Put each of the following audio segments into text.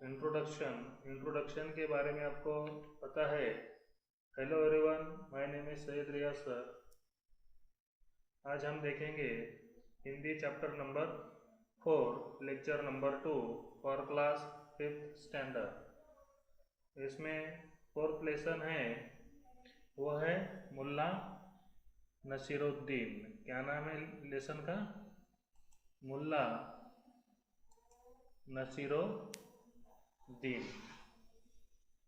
Introduction के बारे में आपको पता है। Hello everyone, my name is Syed Riyaz sir. आज हम देखेंगे Hindi chapter number 4 lecture number 2 for class 5th standard. इसमें फोर्थ लेसन है, वो है मुल्ला नसीरुद्दीन। क्या नाम है लेसन का? मुल्ला नसीरुद्दीन।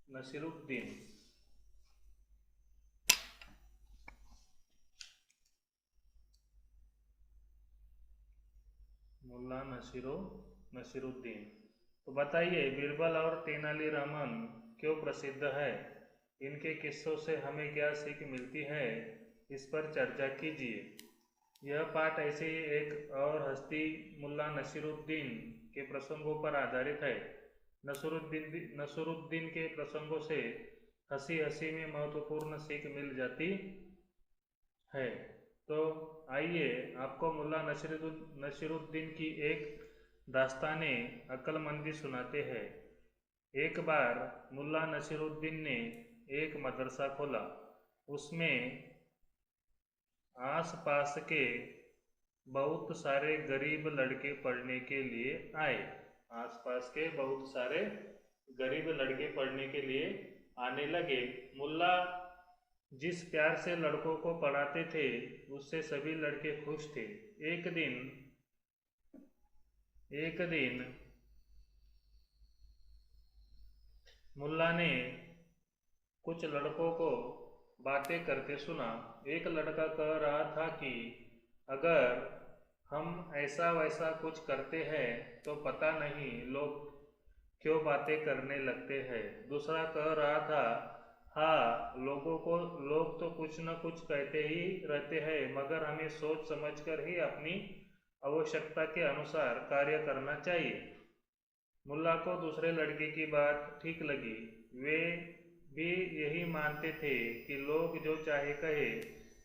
नसीरुद्दीन। मुल्ला नसीरुद्दीन। तो बताइए, बीरबल और तेनालीरामन क्यों प्रसिद्ध है? इनके किस्सों से हमें क्या सीख मिलती है, इस पर चर्चा कीजिए। यह पाठ ऐसे ही एक और हस्ती मुल्ला नसीरुद्दीन के प्रसंगों पर आधारित है। नसीरुद्दीन के प्रसंगों से हंसी हंसी में महत्वपूर्ण सीख मिल जाती है। तो आइए आपको मुल्ला नसीरुद्दीन की एक दास्ताने अक्लमंदी सुनाते हैं। एक बार मुल्ला नसीरुद्दीन ने एक मदरसा खोला। उसमें आस पास के बहुत सारे गरीब लड़के पढ़ने के लिए आए। आसपास के बहुत सारे गरीब लड़के पढ़ने के लिए आने लगे। मुल्ला जिस प्यार से लड़कों को पढ़ाते थे, उससे सभी लड़के खुश थे। एक दिन मुल्ला ने कुछ लड़कों को बातें करते सुना। एक लड़का कह रहा था कि अगर हम ऐसा वैसा कुछ करते हैं तो पता नहीं लोग क्यों बातें करने लगते हैं। दूसरा कह रहा था, हाँ, लोग तो कुछ न कुछ कहते ही रहते हैं, मगर हमें सोच समझकर ही अपनी आवश्यकता के अनुसार कार्य करना चाहिए। मुल्ला को दूसरे लड़के की बात ठीक लगी। वे भी यही मानते थे कि लोग जो चाहे कहे,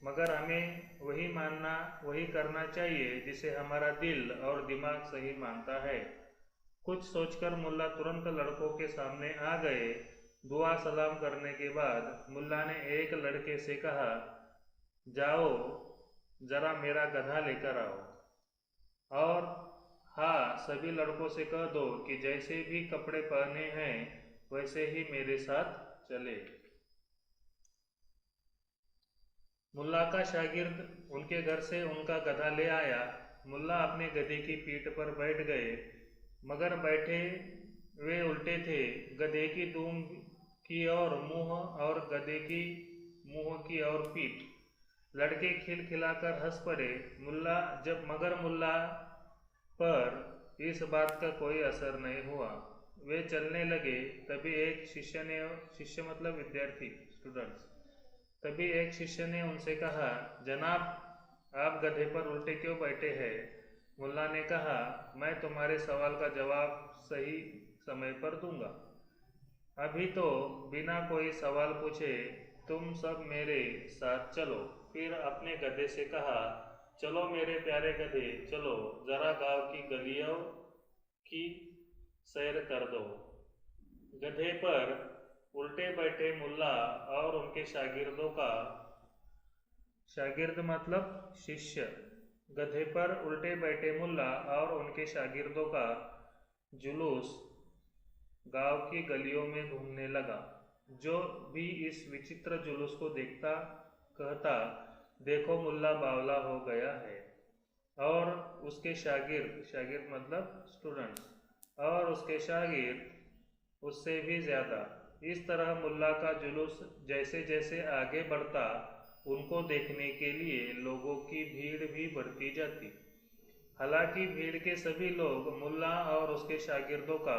मगर हमें वही करना चाहिए जिसे हमारा दिल और दिमाग सही मानता है। कुछ सोचकर मुल्ला तुरंत लड़कों के सामने आ गए। दुआ सलाम करने के बाद मुल्ला ने एक लड़के से कहा, जाओ जरा मेरा गधा लेकर आओ, और हाँ, सभी लड़कों से कह दो कि जैसे भी कपड़े पहने हैं वैसे ही मेरे साथ चले। मुल्ला का शागिर्द उनके घर से उनका गधा ले आया। मुल्ला अपने गधे की पीठ पर बैठ गए, मगर बैठे वे उल्टे थे। गधे की दुम की ओर मुंह और गधे की मुंह की ओर पीठ। लड़के खिलखिलाकर हंस पड़े। मगर मुल्ला पर इस बात का कोई असर नहीं हुआ। वे चलने लगे। तभी एक शिष्य मतलब विद्यार्थी, स्टूडेंट्स। तभी एक शिष्य ने उनसे कहा, जनाब, आप गधे पर उल्टे क्यों बैठे हैं? मुल्ला ने कहा, मैं तुम्हारे सवाल का जवाब सही समय पर दूंगा। अभी तो बिना कोई सवाल पूछे तुम सब मेरे साथ चलो। फिर अपने गधे से कहा, चलो मेरे प्यारे गधे, चलो जरा गांव की गलियों की सैर कर दो। गधे पर उल्टे बैठे मुल्ला और उनके शागिर्द मतलब शिष्य। गधे पर उल्टे बैठे मुल्ला और उनके शागिर्दों का जुलूस गांव की गलियों में घूमने लगा। जो भी इस विचित्र जुलूस को देखता कहता, देखो मुल्ला बावला हो गया है। और उसके शागिर्द मतलब स्टूडेंट्स, और उसके शागिर्द उससे भी ज्यादा। इस तरह मुल्ला का जुलूस जैसे जैसे आगे बढ़ता, उनको देखने के लिए लोगों की भीड़ भी बढ़ती जाती। हालांकि भीड़ के सभी लोग मुल्ला और उसके शागिर्दों का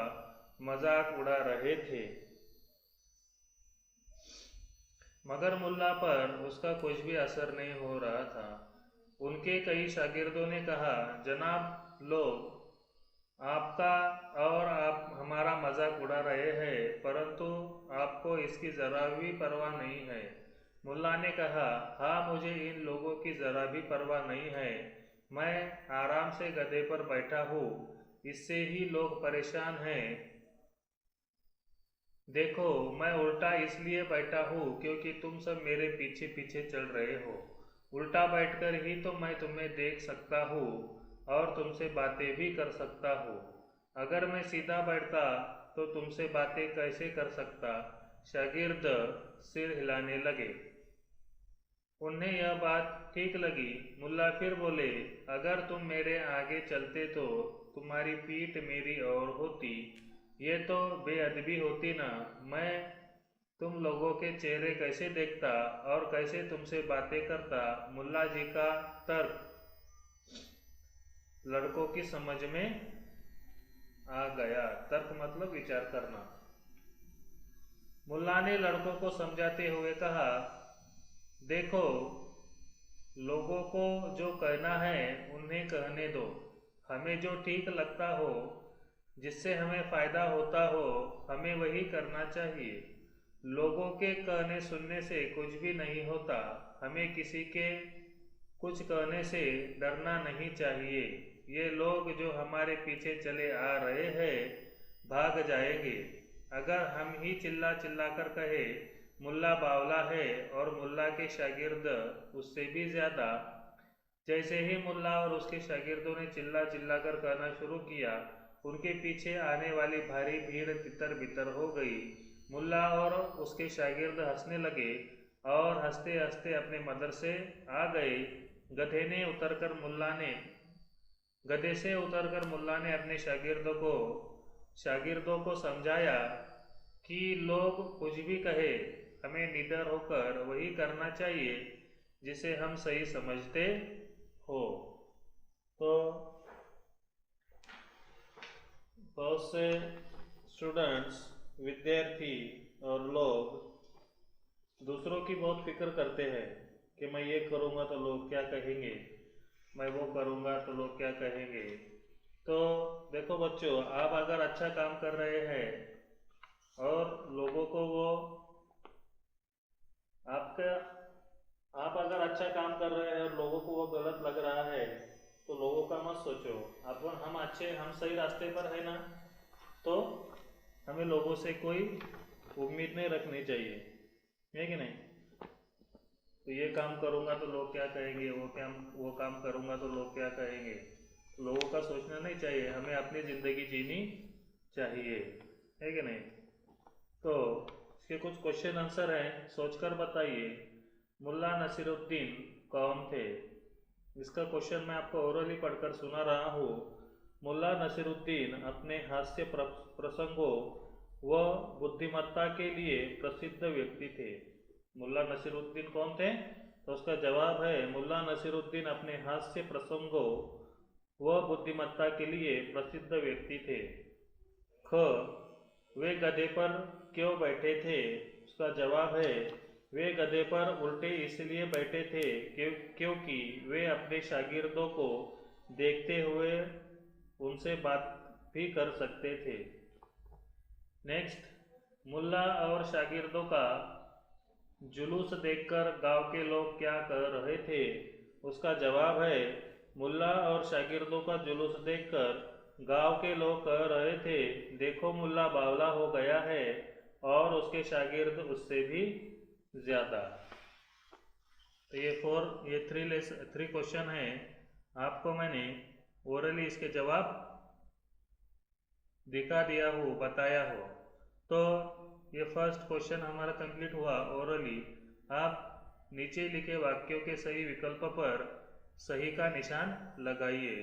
मजाक उड़ा रहे थे, मगर मुल्ला पर उसका कुछ भी असर नहीं हो रहा था। उनके कई शागिर्दों ने कहा, जनाब, लोग आपका और आप हमारा मजाक उड़ा रहे हैं, परंतु आपको इसकी जरा भी परवाह नहीं है। मुल्ला ने कहा, हाँ, मुझे इन लोगों की जरा भी परवाह नहीं है। मैं आराम से गधे पर बैठा हूँ, इससे ही लोग परेशान हैं। देखो, मैं उल्टा इसलिए बैठा हूँ क्योंकि तुम सब मेरे पीछे पीछे चल रहे हो। उल्टा बैठकर ही तो मैं तुम्हें देख सकता हूँ और तुमसे बातें भी कर सकता हूँ। अगर मैं सीधा बैठता तो तुमसे बातें कैसे कर सकता? शागिर्द सिर हिलाने लगे। उन्हें यह बात ठीक लगी। मुल्ला फिर बोले, अगर तुम मेरे आगे चलते तो तुम्हारी पीठ मेरी ओर होती। ये तो बेअदबी होती ना। मैं तुम लोगों के चेहरे कैसे देखता और कैसे तुमसे बातें करता? मुल्ला जी का तर्क लड़कों की समझ में आ गया। तर्क मतलब विचार करना। मुल्ला ने लड़कों को समझाते हुए कहा, देखो, लोगों को जो कहना है उन्हें कहने दो। हमें जो ठीक लगता हो, जिससे हमें फायदा होता हो, हमें वही करना चाहिए। लोगों के कहने सुनने से कुछ भी नहीं होता। हमें किसी के कुछ कहने से डरना नहीं चाहिए। ये लोग जो हमारे पीछे चले आ रहे हैं भाग जाएंगे। अगर हम ही चिल्ला चिल्ला कर कहे मुल्ला बावला है और मुल्ला के शागिर्द उससे भी ज्यादा। जैसे ही मुल्ला और उसके शागिर्दों ने चिल्ला चिल्ला कर कहना शुरू किया, उनके पीछे आने वाली भारी भीड़ तितर बितर हो गई। मुल्ला और उसके शागिर्द हंसने लगे और हंसते हंसते अपने मदरसे आ गए। गधे से उतरकर मुल्ला ने अपने शागिर्दों को समझाया कि लोग कुछ भी कहे, हमें निडर होकर वही करना चाहिए जिसे हम सही समझते हो। तो बहुत से स्टूडेंट्स, विद्यार्थी और लोग दूसरों की बहुत फिक्र करते हैं कि मैं ये करूँगा तो लोग क्या कहेंगे, मैं वो करूँगा तो लोग क्या कहेंगे। तो देखो बच्चों, आप अगर अच्छा काम कर रहे हैं और लोगों को वो आपका आप अगर अच्छा काम कर रहे हैं और लोगों को वो गलत लग रहा है तो लोगों का मत सोचो। अपन हम सही रास्ते पर है ना, तो हमें लोगों से कोई उम्मीद नहीं रखनी चाहिए, है कि नहीं? तो ये काम करूँगा तो लोग क्या कहेंगे, वो काम करूँगा तो लोग क्या कहेंगे, लोगों का सोचना नहीं चाहिए। हमें अपनी ज़िंदगी जीनी चाहिए, है कि नहीं? तो इसके कुछ क्वेश्चन आंसर हैं, सोचकर बताइए। मुल्ला नसीरुद्दीन कौन थे? इसका क्वेश्चन मैं आपको ओरली पढ़कर सुना रहा हूँ। मुल्ला नसीरुद्दीन अपने हास्य प्रसंगों व बुद्धिमत्ता के लिए प्रसिद्ध व्यक्ति थे। मुल्ला नसीरुद्दीन कौन थे? तो उसका जवाब है, मुल्ला नसीरुद्दीन अपने हास्य प्रसंगों व बुद्धिमत्ता के लिए प्रसिद्ध व्यक्ति थे। ख, वे गधे पर क्यों बैठे थे? उसका जवाब है, वे गधे पर उल्टे इसलिए बैठे थे क्योंकि वे अपने शागिर्दों को देखते हुए उनसे बात भी कर सकते थे। नेक्स्ट, मुल्ला और शागिर्दों का जुलूस देखकर गांव के लोग क्या कह रहे थे? उसका जवाब है, मुल्ला और शागिर्दों का जुलूस देखकर गांव के लोग कह रहे थे, देखो मुल्ला बावला हो गया है और उसके शागिर्द उससे भी ज्यादा। तो ये थ्री क्वेश्चन है, आपको मैंने ओरली इसके जवाब दिखा दिया हो, बताया हो। तो ये फर्स्ट क्वेश्चन हमारा कंप्लीट हुआ ओरली। आप नीचे लिखे वाक्यों के सही विकल्प पर सही का निशान लगाइए।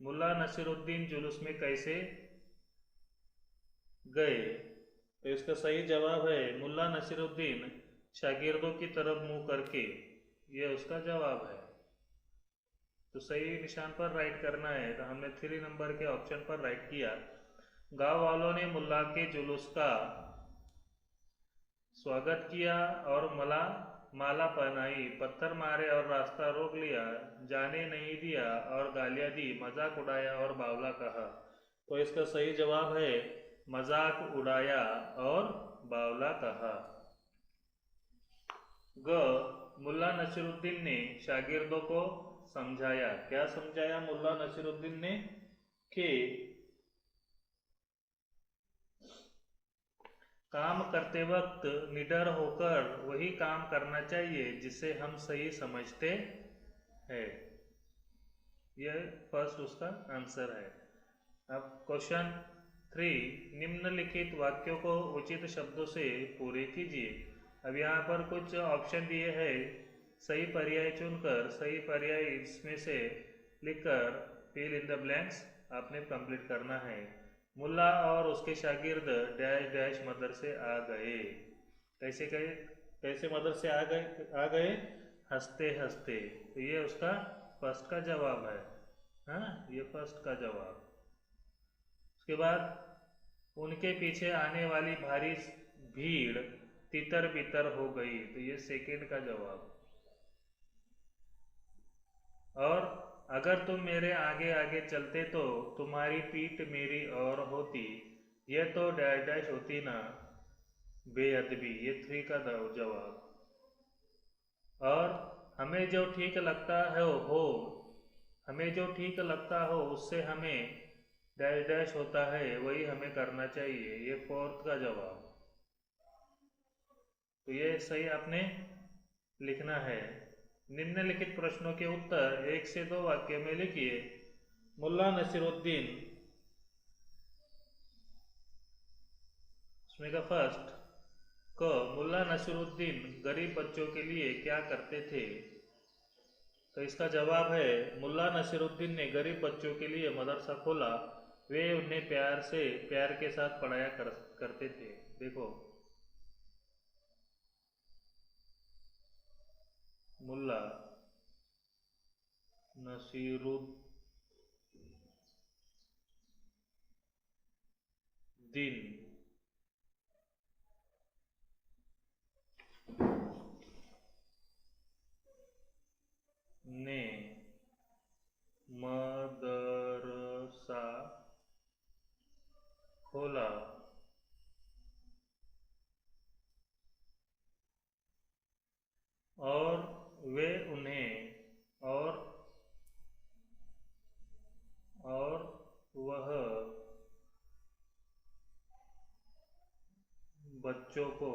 मुल्ला नसीरुद्दीन जुलूस में कैसे गए? तो इसका सही जवाब है, मुल्ला नसीरुद्दीन शागिर्दों की तरफ मुंह करके। ये उसका जवाब है। तो सही निशान पर राइट करना है, तो हमने 3 नंबर के ऑप्शन पर राइट किया। गांव वालों ने मुल्ला के जुलूस का स्वागत किया और माला पहनाई, पत्थर मारे और रास्ता रोक लिया, जाने नहीं दिया और गालियां दी, मजाक उड़ाया और बावला कहा। तो इसका सही जवाब है, मजाक उड़ाया और बावला कहा। ग, मुल्ला नसीरुद्दीन ने शागिर्दों को समझाया। क्या समझाया मुल्ला नसीरुद्दीन ने? कि काम करते वक्त निडर होकर वही काम करना चाहिए जिसे हम सही समझते हैं। यह फर्स्ट उसका आंसर है। अब क्वेश्चन 3, निम्नलिखित वाक्यों को उचित शब्दों से पूरे कीजिए। अब यहाँ पर कुछ ऑप्शन दिए हैं, सही पर्याय चुनकर सही पर्याय इसमें से लिखकर फिल इन द ब्लैंक्स आपने कंप्लीट करना है। मुल्ला और उसके शागिर्द डैश डैश मदरसे आ गए। कैसे गए, कैसे मदरसे आ गए? हंसते हंसते। तो ये उसका फर्स्ट का जवाब है। हाँ, ये फर्स्ट का जवाब। उसके बाद उनके पीछे आने वाली भारी भीड़ तितर बितर हो गई। तो ये सेकंड का जवाब। और अगर तुम मेरे आगे आगे चलते तो तुम्हारी पीठ मेरी और होती। यह तो डैश डैश होती ना बेअदबी। ये 3 का जवाब। और हमें जो ठीक लगता है हो हमें जो ठीक लगता हो उससे हमें डैश डैश होता है वही हमें करना चाहिए। ये 4th का जवाब। तो ये सही आपने लिखना है। निम्नलिखित प्रश्नों के उत्तर 1 से 2 वाक्य में लिखिए। मुल्ला नसीरुद्दीन, उसमें का फर्स्ट क, मुल्ला नसीरुद्दीन गरीब बच्चों के लिए क्या करते थे? तो इसका जवाब है, मुल्ला नसीरुद्दीन ने गरीब बच्चों के लिए मदरसा खोला। वे उन्हें प्यार के साथ पढ़ाया करते थे। देखो, मुल्ला नसीरुद्दीन ने मदरसा खोला और वे उन्हें और वह बच्चों को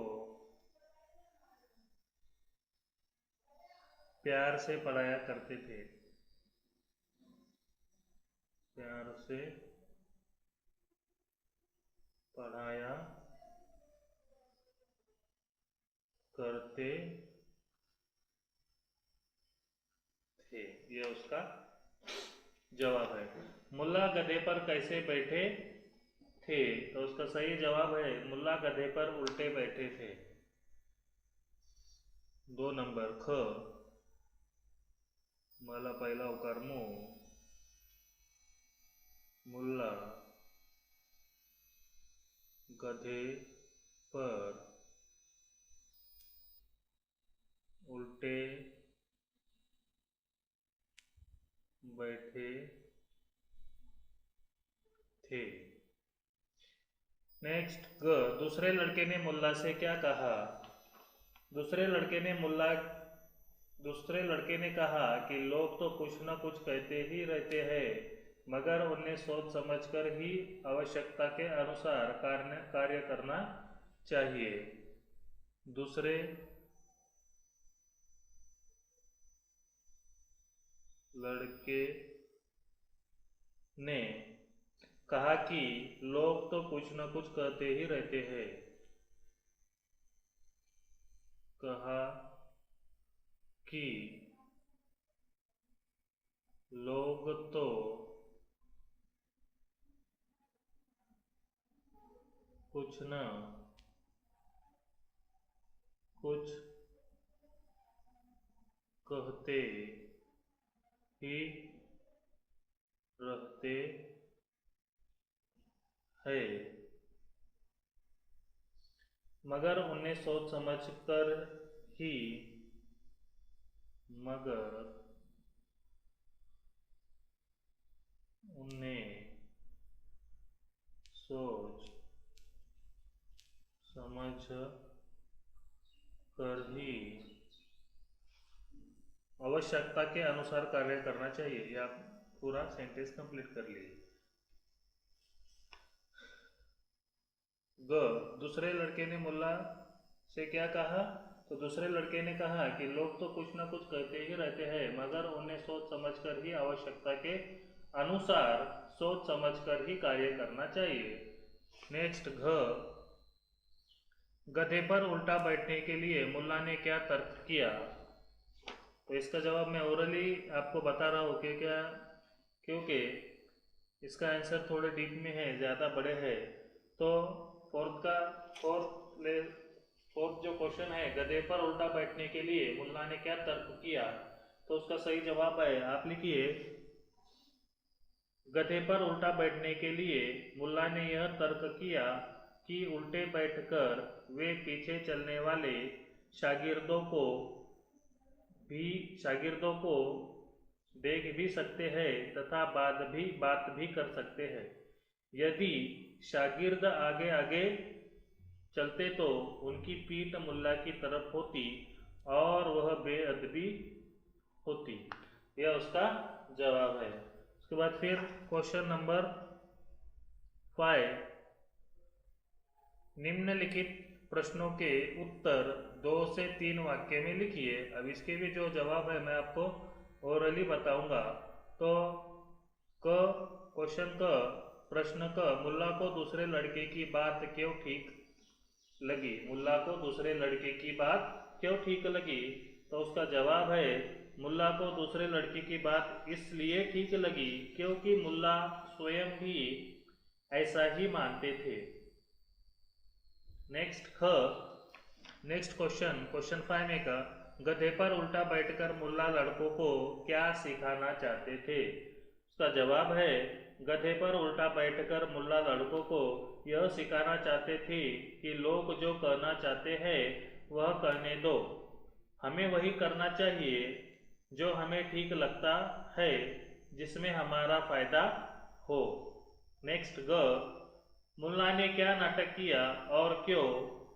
प्यार से पढ़ाया करते थे। प्यार से पढ़ाया करते थे। यह उसका जवाब है। मुल्ला गधे पर कैसे बैठे थे? तो उसका सही जवाब है, मुल्ला गधे पर उल्टे बैठे थे। 2 नंबर ख, मला पहिला उकार मु, मुल्ला गधे पर उल्टे बैठे थे। नेक्स्ट ग, दूसरे लड़के ने मुल्ला से क्या कहा? दूसरे लड़के ने कहा कि लोग तो कुछ न कुछ कहते ही रहते हैं, मगर उन्हें सोच समझकर ही आवश्यकता के अनुसार कार्य करना चाहिए। दूसरे लड़के ने कहा कि लोग तो कुछ न कुछ कहते ही रहते हैं। कहा कि लोग तो कुछ न कुछ कहते ही रहते हैं, मगर उन्हें सोच समझ कर ही सोच समझ कर ही आवश्यकता के अनुसार कार्य करना चाहिए। ये आप पूरा सेंटेंस कंप्लीट कर लीजिए। ग, दूसरे लड़के ने मुल्ला से क्या कहा? तो दूसरे लड़के ने कहा कि लोग तो कुछ ना कुछ कहते ही रहते हैं, मगर उन्हें सोच समझकर ही, आवश्यकता के अनुसार सोच समझकर ही कार्य करना चाहिए। नेक्स्ट घ, गधे पर उल्टा बैठने के लिए मुल्ला ने क्या तर्क किया? तो इसका जवाब मैं ओरली आपको बता रहा हूँ कि क्या, क्योंकि इसका आंसर थोड़े डीप में है, ज़्यादा बड़े है। तो फोर्थ जो क्वेश्चन है, गधे पर उल्टा बैठने के लिए मुल्ला ने क्या तर्क किया, तो उसका सही जवाब है, आप लिखिए, गधे पर उल्टा बैठने के लिए मुल्ला ने यह तर्क किया कि उल्टे बैठकर वे पीछे चलने वाले शागिर्दों को देख भी सकते हैं तथा बात भी कर सकते हैं। यदि शागिर्द आगे आगे चलते तो उनकी पीठ मुल्ला की तरफ होती और वह बेअदबी होती। यह उसका जवाब है। उसके बाद फिर क्वेश्चन नंबर 5, निम्नलिखित प्रश्नों के उत्तर 2 से 3 वाक्य में लिखिए। अब इसके भी जो जवाब है मैं आपको ओरली बताऊंगा। तो क्वेश्चन क, प्रश्न क, मुल्ला को दूसरे लड़के की बात क्यों ठीक लगी? मुल्ला को दूसरे लड़के की बात क्यों ठीक लगी? तो उसका जवाब है, मुल्ला को दूसरे लड़के की बात इसलिए ठीक लगी क्योंकि मुल्ला स्वयं भी ऐसा ही मानते थे। नेक्स्ट क्वेश्चन 5 में का, गधे पर उल्टा बैठकर मुल्ला लड़कों को क्या सिखाना चाहते थे? उसका जवाब है, गधे पर उल्टा बैठकर मुल्ला लड़कों को यह सिखाना चाहते थे कि लोग जो करना चाहते हैं वह करने दो, हमें वही करना चाहिए जो हमें ठीक लगता है, जिसमें हमारा फायदा हो। नेक्स्ट ग, मुल्ला ने क्या नाटक किया और क्यों?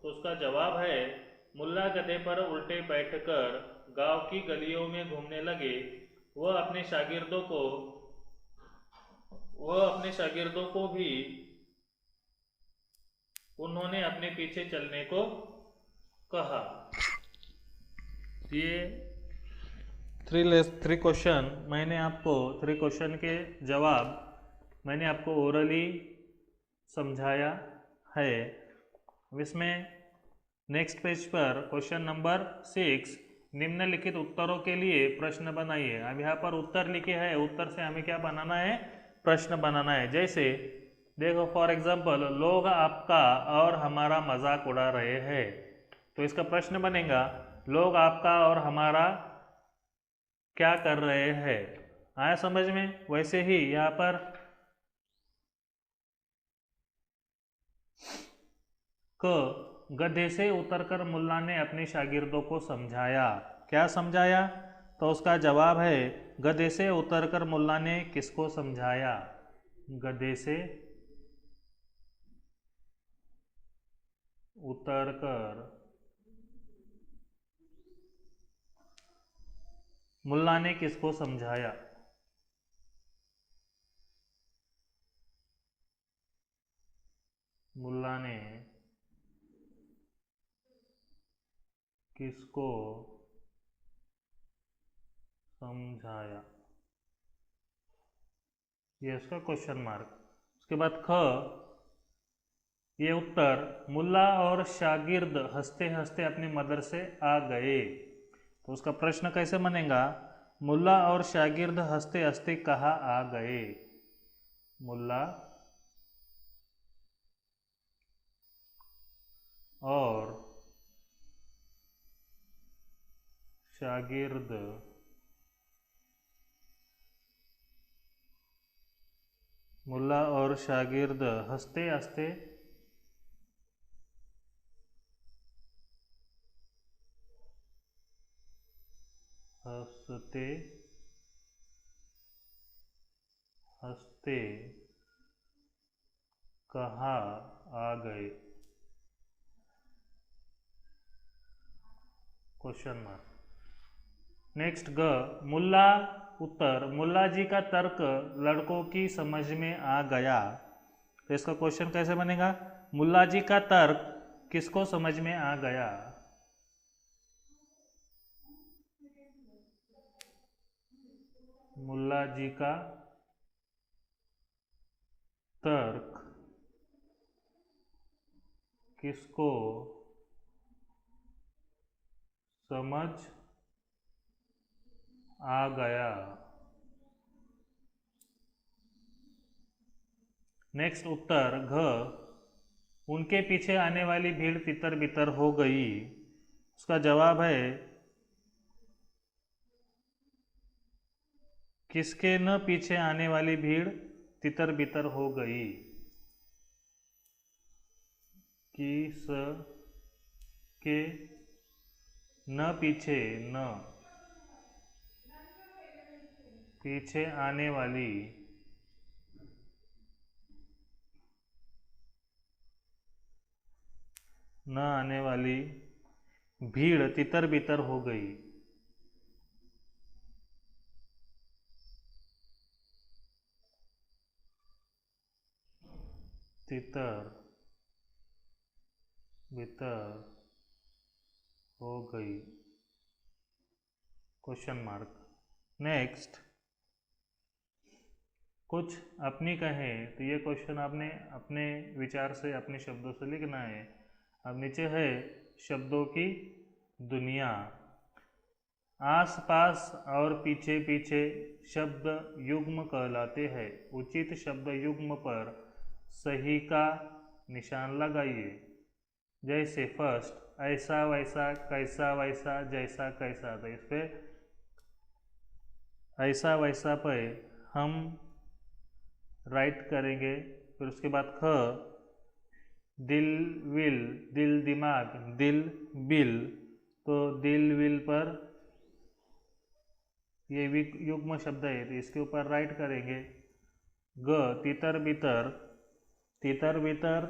तो उसका जवाब है, मुल्ला गधे पर उल्टे बैठकर गांव की गलियों में घूमने लगे। वह अपने शागिर्दों को भी उन्होंने अपने पीछे चलने को कहा। ये थ्री क्वेश्चन मैंने आपको, 3 क्वेश्चन के जवाब मैंने आपको ओरली समझाया है। इसमें नेक्स्ट पेज पर क्वेश्चन नंबर 6, निम्नलिखित उत्तरों के लिए प्रश्न बनाइए। अब यहाँ पर उत्तर लिखे हैं, उत्तर से हमें क्या बनाना है? प्रश्न बनाना है। जैसे देखो, फॉर एग्जाम्पल, लोग आपका और हमारा मजाक उड़ा रहे हैं, तो इसका प्रश्न बनेगा, लोग आपका और हमारा क्या कर रहे हैं? आया समझ में? वैसे ही यहाँ पर गधे से उतरकर मुल्ला ने अपने शागिर्दों को समझाया। क्या समझाया? तो उसका जवाब है, गधे से उतरकर मुल्ला ने किसको समझाया? गधे से उतरकर मुल्ला ने किसको समझाया? मुल्ला ने किसको समझाया? ये उसका क्वेश्चन मार्क। उसके बाद ख, ये उत्तर, मुल्ला और शागिर्द हंसते हंसते अपनी मदरसे आ गए। तो उसका प्रश्न कैसे बनेगा? मुल्ला और शागिर्द हंसते हंसते कहाँ आ गए? मुल्ला और शागिर्द हंसते हंसते कहाँ आ गए? Question mark. नेक्स्ट ग, मुल्ला उत्तर, मुल्ला जी का तर्क लड़कों की समझ में आ गया। तो इसका क्वेश्चन कैसे बनेगा? मुल्ला जी का तर्क किसको समझ में आ गया? मुल्ला जी का तर्क किसको समझ आ गया? नेक्स्ट उत्तर घ, उनके पीछे आने वाली भीड़ तितर बितर हो गई। उसका जवाब है किसके न पीछे आने वाली भीड़ तितर बितर हो गई? किस के न पीछे, न पीछे आने वाली न आने वाली भीड़ तितर बितर हो गई। तितर बितर हो गई, क्वेश्चन मार्क। नेक्स्ट, कुछ अपनी कहें, तो ये क्वेश्चन आपने अपने विचार से अपने शब्दों से लिखना है। अब नीचे है शब्दों की दुनिया। आसपास और पीछे पीछे शब्द युग्म कहलाते हैं। उचित शब्द युग्म पर सही का निशान लगाइए। जैसे फर्स्ट, ऐसा वैसा कैसा वैसा जैसा कैसा, तो इस पे ऐसा वैसा पे हम राइट करेंगे। फिर उसके बाद ख, दिल विल, दिल दिमाग, दिल बिल, तो दिल विल पर ये भी युग्म शब्द है, तो इसके ऊपर राइट करेंगे। ग, तितर बितर, तितर बितर,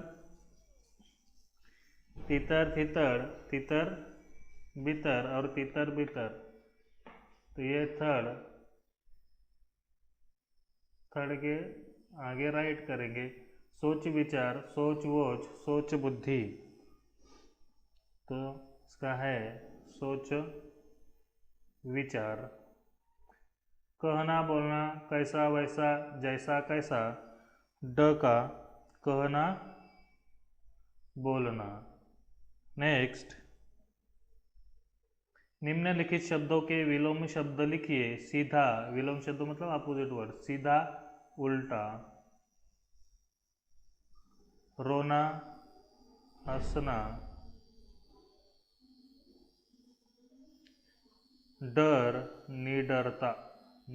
तितर तितर, तितर बितर और तितर बितर, तो ये थर्ड, थर्ड के आगे राइट करेंगे। सोच विचार, सोच वोच, सोच बुद्धि, तो इसका है सोच विचार। कहना बोलना, कैसा वैसा जैसा कैसा, ड का कहना बोलना। नेक्स्ट, निम्नलिखित शब्दों के विलोम शब्द लिखिए। सीधा, विलोम शब्द मतलब अपोजिट वर्ड, सीधा उल्टा। रोना, हंसना। डर, निडरता,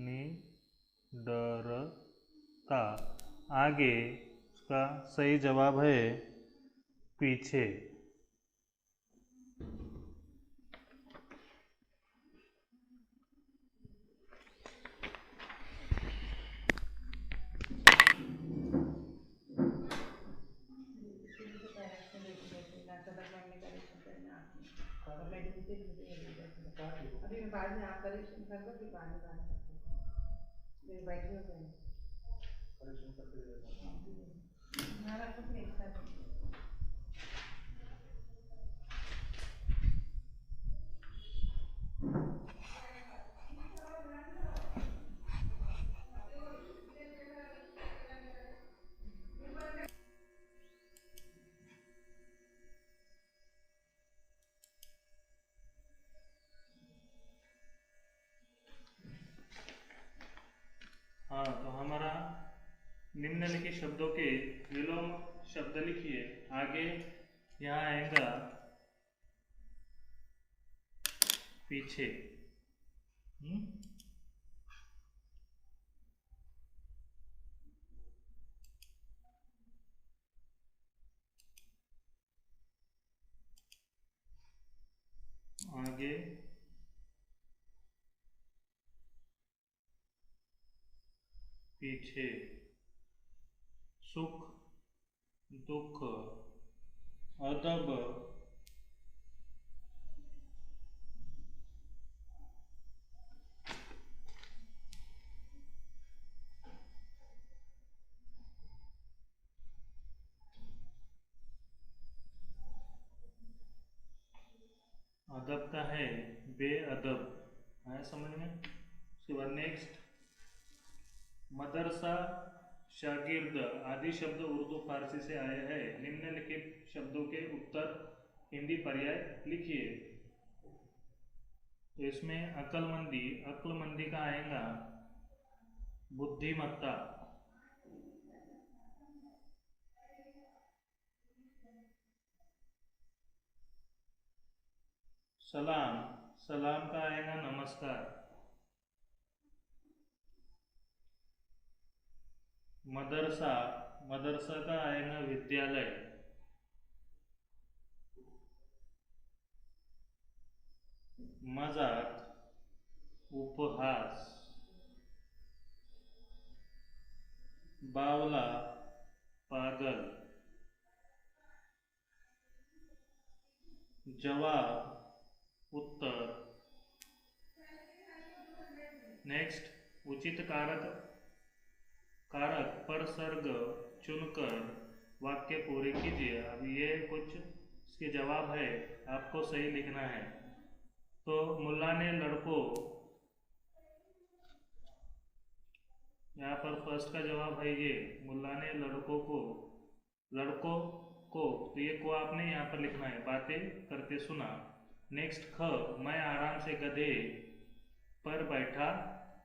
निडरता। आगे उसका सही जवाब है पीछे। अभी मैं बाद में आप करेक्शन कर दो, फिर बाद में बात करते हैं। मेरे बैठे हो गए करेक्शन करते रहेगा। हमारा कुछ नहीं था। हाँ, तो हमारा निम्नलिखित शब्दों के विलोम शब्द लिखिए। आगे यहाँ आएगा पीछे। आगे पीछे, सुख दुख, अदब, बेअदब, है समझ में। उसके बाद नेक्स्ट, मदरसा, शागिर्द आदि शब्द उर्दू फारसी से आए हैं। निम्नलिखित शब्दों के उत्तर हिंदी पर्याय लिखिए। तो इसमें अक्लमंदी, अक्लमंदी का आएगा बुद्धिमत्ता। सलाम, सलाम का आएगा नमस्कार। मदरसा, मदरसा का आएगा विद्यालय। मजाक, उपहास। बावला, पागल। जवाब, उत्तर। नेक्स्ट, उचित कारक, कारक पर सर्ग चुनकर वाक्य पूरे कीजिए। अब ये कुछ इसके जवाब है, आपको सही लिखना है। तो मुल्ला ने लड़कों, यहाँ पर फर्स्ट का जवाब है ये, मुल्ला ने लड़कों को, लड़कों को, तो ये को आपने यहाँ पर लिखना है, बातें करते सुना। नेक्स्ट, ख, मैं आराम से गधे पर बैठा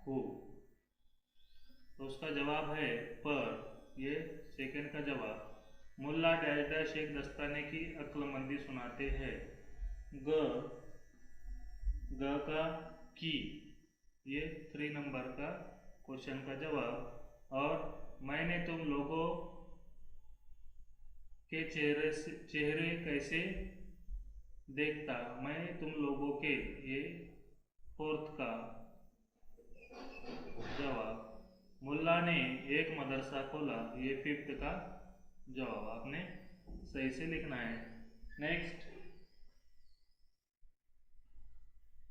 हूँ, तो उसका जवाब है पर, ये सेकंड का जवाब। मुल्ला डैश डैश एक दस्ताने की अक्लमंदी सुनाते हैं। ग, ग का की, ये 3 नंबर का क्वेश्चन का जवाब। और मैंने तुम लोगों के चेहरे कैसे देखता, मैं तुम लोगों के, ये 4th का जवाब। मुल्ला ने एक मदरसा खोला, ये 5th का जवाब। आपने सही से लिखना है। नेक्स्ट,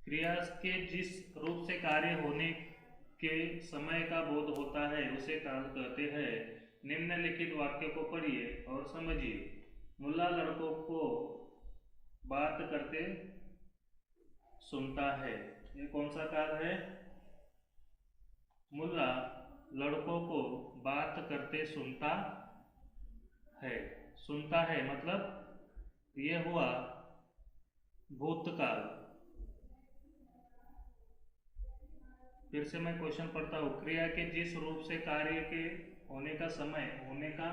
क्रिया के जिस रूप से कार्य होने के समय का बोध होता है उसे काल कहते हैं। निम्नलिखित वाक्य को पढ़िए और समझिए। मुल्ला लड़कों को बात करते सुनता है, ये कौन सा काल है? मुल्ला लड़कों को बात करते सुनता है। सुनता है मतलब ये हुआ भूतकाल। फिर से मैं क्वेश्चन पढ़ता हूँ। क्रिया के जिस रूप से कार्य के होने का समय, होने का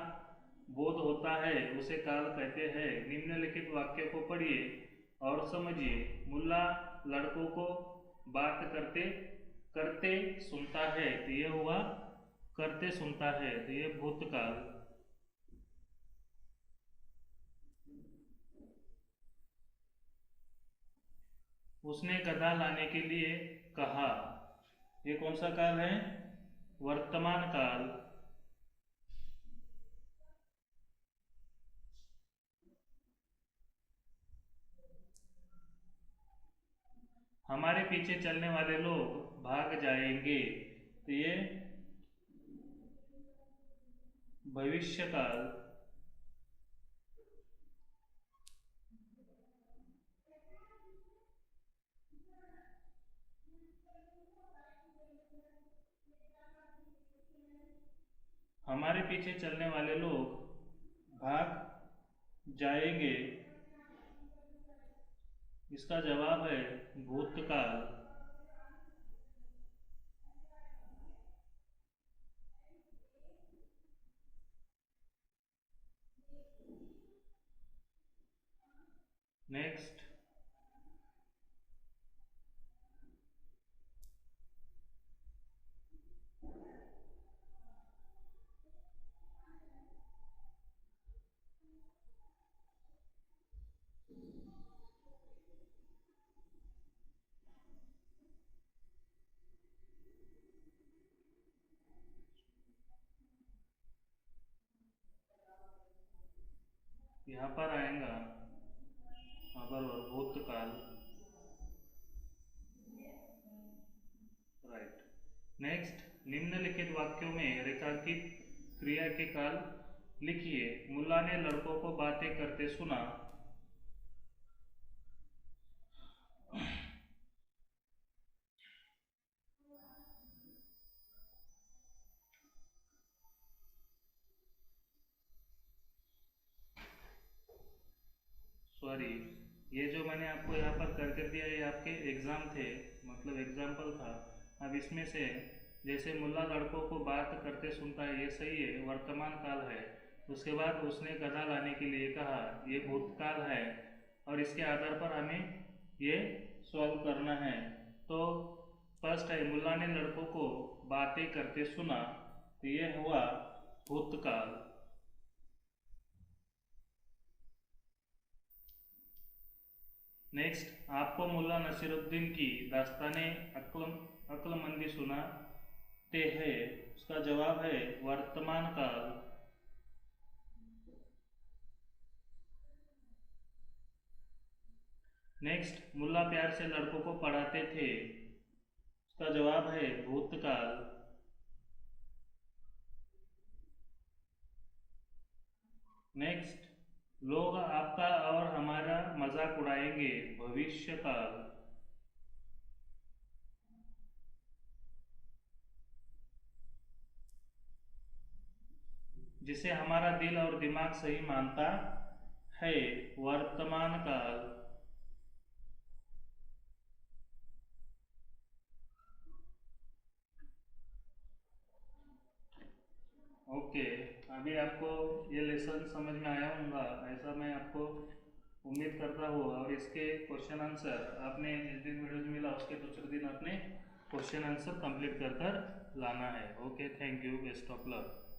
बोध होता है उसे काल कहते हैं। निम्नलिखित वाक्य को पढ़िए और समझिए। मुल्ला लड़कों को बात करते करते सुनता है, तो ये हुआ करते सुनता है, तो ये भूतकाल। उसने गधा लाने के लिए कहा, ये कौन सा काल है? वर्तमान काल। हमारे पीछे चलने वाले लोग भाग जाएंगे, तो ये भविष्य काल। हमारे पीछे चलने वाले लोग भाग जाएंगे, इसका जवाब है भूतकाल। नेक्स्ट, यहाँ पर आएगा अगर भूतकाल। राइट। नेक्स्ट, निम्नलिखित वाक्यों में रेखांकित क्रिया के काल लिखिए। मुल्ला ने लड़कों को बातें करते सुना। सॉरी, ये जो मैंने आपको यहाँ पर करके दिया ये आपके एग्ज़ाम थे, मतलब एग्जाम्पल था। अब इसमें से जैसे मुल्ला लड़कों को बात करते सुनता है, ये सही है, वर्तमान काल है। उसके बाद उसने गधा लाने के लिए कहा, ये भूतकाल है, और इसके आधार पर हमें ये सॉल्व करना है। तो फर्स्ट है, मुल्ला ने लड़कों को बातें करते सुना, तो ये हुआ भूतकाल। नेक्स्ट, आपको मुल्ला नसीरुद्दीन की दास्ताने अक्लमंदी सुनाते हैं, उसका जवाब है वर्तमान काल। नेक्स्ट, मुल्ला प्यार से लड़कों को पढ़ाते थे, उसका जवाब है भूतकाल। नेक्स्ट, लोग आपका और हमारा मजाक उड़ाएंगे, भविष्य काल। जिसे हमारा दिल और दिमाग सही मानता है, वर्तमान काल। ओके, अभी आपको ये लेसन समझ में आया होगा, ऐसा मैं आपको उम्मीद करता हूँ। और इसके क्वेश्चन आंसर आपने जिस दिन वीडियोज मिला उसके दूसरे दिन आपने क्वेश्चन आंसर कंप्लीट कर कर लाना है। Okay, thank you, best of luck.